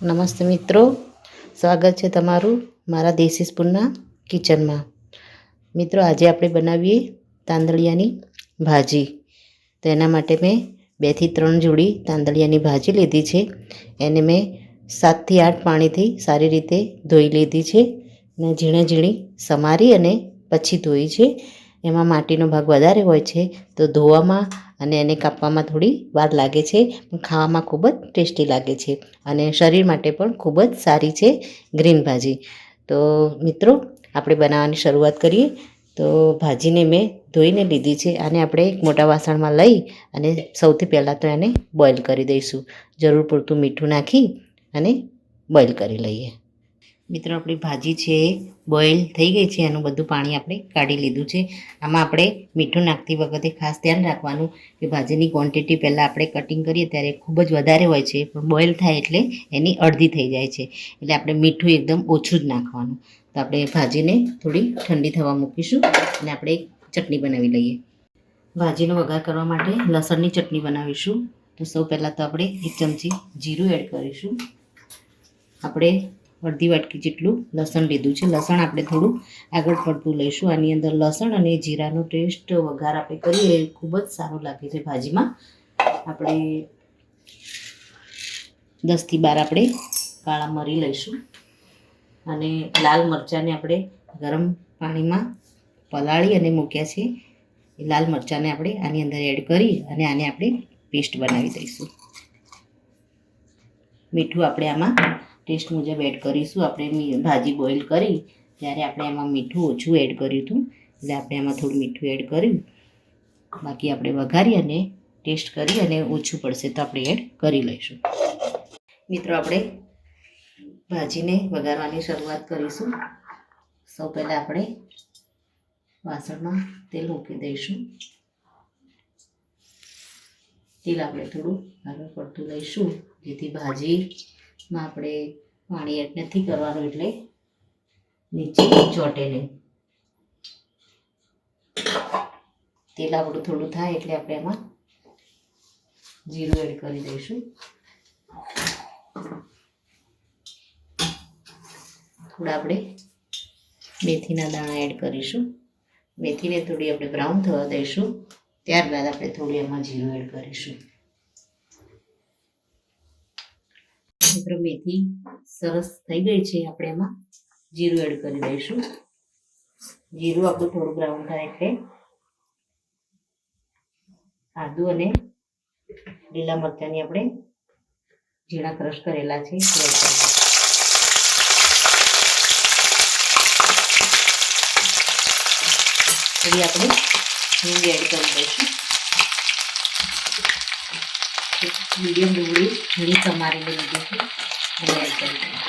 નમસ્તે મિત્રો, સ્વાગત છે તમારું મારા દેશી સ્પૂનના કિચનમાં. મિત્રો, આજે આપણે બનાવીએ તાંદળિયાની ભાજી. તો એના માટે મેં 2 થી 3 જોડી તાંદળિયાની ભાજી લીધી છે. એને મેં 7 થી 8 પાણીથી સારી રીતે ધોઈ લીધી છે અને ઝીણી ઝીણી સમારી અને પછી ધોઈ છે. એમાં માટીનો ભાગ વધારે હોય છે તો ધોવામાં અને એને કાપવામાં થોડી વાર લાગે છે, પણ ખાવામાં ખૂબ જ ટેસ્ટી લાગે છે અને શરીર માટે પણ ખૂબ જ સારી છે ગ્રીન ભાજી. તો મિત્રો, આપણે બનાવવાની શરૂઆત કરીએ. તો ભાજીને મેં ધોઈને લીધી છે. આને આપણે એક મોટા વાસણમાં લઈ અને સૌથી પહેલાં તો એને બોઇલ કરી દઈશું. જરૂર પૂરતું મીઠું નાખી અને બોઇલ કરી લઈએ. મિત્રો, આપણી ભાજી છે એ બોઇલ થઈ ગઈ છે. એનું બધું પાણી આપણે કાઢી લીધું છે. આમાં આપણે મીઠું નાખતી વખતે ખાસ ધ્યાન રાખવાનું કે ભાજીની ક્વોન્ટિટી પહેલાં આપણે કટિંગ કરીએ ત્યારે ખૂબ જ વધારે હોય છે, પણ બોઇલ થાય એટલે એની અડધી થઈ જાય છે. એટલે આપણે મીઠું એકદમ ઓછું જ નાખવાનું. તો આપણે ભાજીને થોડી ઠંડી થવા મૂકીશું અને આપણે એક ચટણી બનાવી લઈએ. ભાજીનો વઘાર કરવા માટે લસણની ચટણી બનાવીશું. તો સૌ પહેલાં તો આપણે 1 ચમચી જીરું એડ કરીશું. આપણે અડધી વાટકી જેટલું લસણ લીધું છે. લસણ આપણે થોડું આગળ પડતું લઈશું. આની અંદર લસણ અને જીરાનો ટેસ્ટ વઘાર આપણે કરીએ એ ખૂબ જ સારું લાગે છે ભાજીમાં. આપણે 10 થી 12 આપણે કાળા મરી લઈશું અને લાલ મરચાંને આપણે ગરમ પાણીમાં પલાળી અને મૂક્યા છે. એ લાલ મરચાંને આપણે આની અંદર એડ કરી અને આને આપણે પેસ્ટ બનાવી દઈશું. મીઠું આપણે આમાં ટેસ્ટ મુજબ એડ કરીશું. આપણે ભાજી બોઇલ કરી ત્યારે આપણે એમાં મીઠું ઓછું એડ કર્યું હતું, એટલે આપણે એમાં થોડું મીઠું એડ કર્યું. બાકી આપણે વઘારી અને ટેસ્ટ કરી અને ઓછું પડશે તો આપણે એડ કરી લઈશું. મિત્રો, આપણે ભાજીને વઘારવાની શરૂઆત કરીશું. સૌ પહેલાં આપણે વાસણમાં તેલ મૂકી દઈશું. તેલ આપણે થોડું આગળ પડતું લઈશું, જેથી ભાજીમાં આપણે પાણી એડ નથી કરવાનું, એટલે નીચે ચોંટે નહીં. તેલ આપણું થોડું થાય એટલે આપણે એમાં જીરું એડ કરી દઈશું. થોડા આપણે મેથીના દાણા એડ કરીશું. મેથીને થોડી આપણે બ્રાઉન થવા દઈશું. ત્યારબાદ આપણે થોડી એમાં જીરું એડ કરીશું. મિત્રો, મેથી સરસ થઈ ગઈ છે. આપણે એમાં જીરું એડ કરી દઈશું. જીરું આપણું થોડું બ્રાઉન થાય એટલે આદુ અને લીલા મરચાંની આપણે ઝીણા ક્રશ કરેલા છે થોડી આપણે હિંગ એડ કરી દઈશું. મીડિયમ ડુંગળી ઝીણી સમારીને લીધી છે અને એડ કરી દઈશું.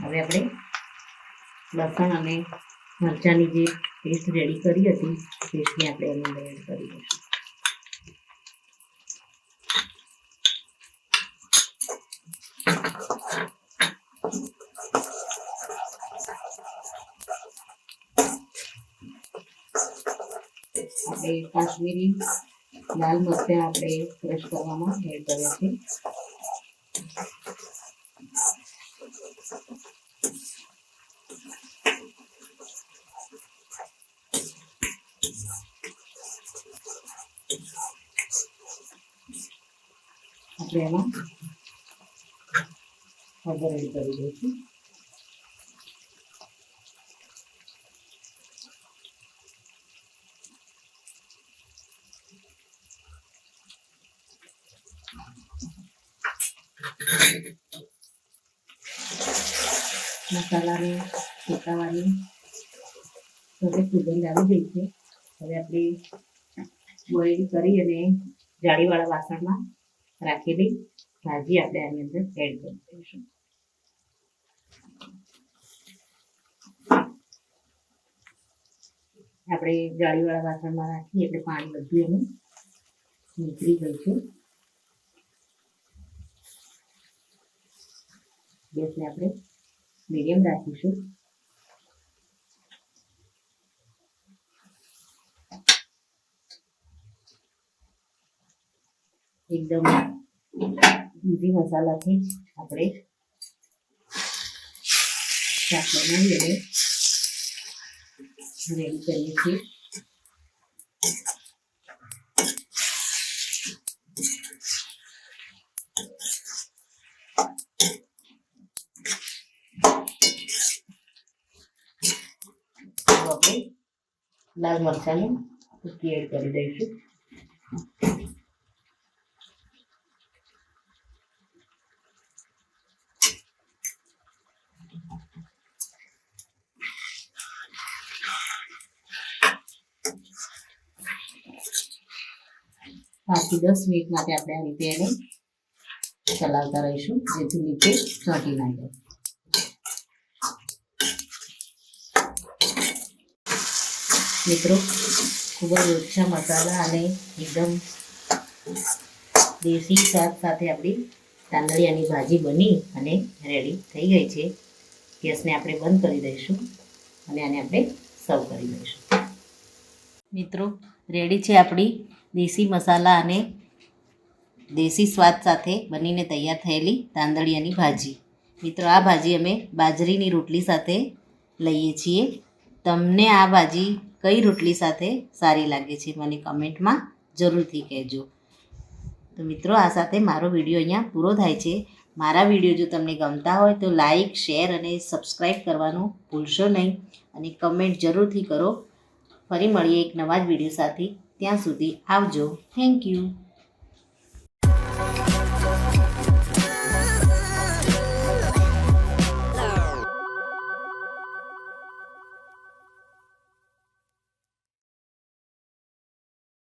હવે આપણે લસણ અને મરચાંની જે પેસ્ટ રેડી કરી હતી પેસ્ટને આપણે એની અંદર એડ કરી દઈશું. આપણે કાશ્મીરી લાલ મરચાં આપણે ક્રશ કરવામાં એડ કર્યા છે. આપણે એમાં હળદર એડ કરી દઈશું. મસાલાને શેકાવાની હવે સુગંધ આવી ગઈ છે. હવે આપણે બોઇલ કરી અને જાળીવાળા વાસણમાં રાખેલી ભાજી આપણે આની અંદર એડ કરી દઈશું. આપણે જાળીવાળા વાસણમાં રાખીએ એટલે પાણી બધું એનું નીકળી ગયું છે. ગેસને આપણે મીડિયમ રાખીશું. એકદમ ઈઝી મસાલાથી જ આપણે શાક બનાવી અને રેડી કરીએ છીએ. આપણે લાલ મરચાંની ભૂકી એડ કરી દઈશું. પાંચથી 10 મિનિટ માટે આપણે આ રીતે એને ચલાવતા રહીશું, જેથી નીચે ચોંટી ના જાય. મિત્રો, ખૂબ જ ઓછા મસાલા અને એકદમ દેશી સ્વાદ સાથે આપણી તાંદળિયાની ભાજી બની અને રેડી થઈ ગઈ છે. ગેસને આપણે બંધ કરી દઈશું અને આને આપણે સર્વ કરી દઈશું. મિત્રો, રેડી છે આપણી દેશી મસાલા અને દેશી સ્વાદ સાથે બનીને તૈયાર થયેલી તાંદળિયાની ભાજી. મિત્રો, આ ભાજી અમે બાજરીની રોટલી સાથે લઈએ છીએ. તમને આ ભાજી કઈ રોટલી સાથે સારી લાગે છે મને કમેન્ટમાં જરૂરથી કહેજો. તો મિત્રો, આ સાથે મારો વિડીયો અહીંયા પૂરો થાય છે. મારા વિડીયો જો તમને ગમતા હોય તો લાઈક, શેર અને સબસ્ક્રાઈબ કરવાનું ભૂલશો નહીં અને કમેન્ટ જરૂરથી કરો. ફરી મળીએ એક નવા જ વિડીયો સાથે. ત્યાં સુધી આવજો. Thank you.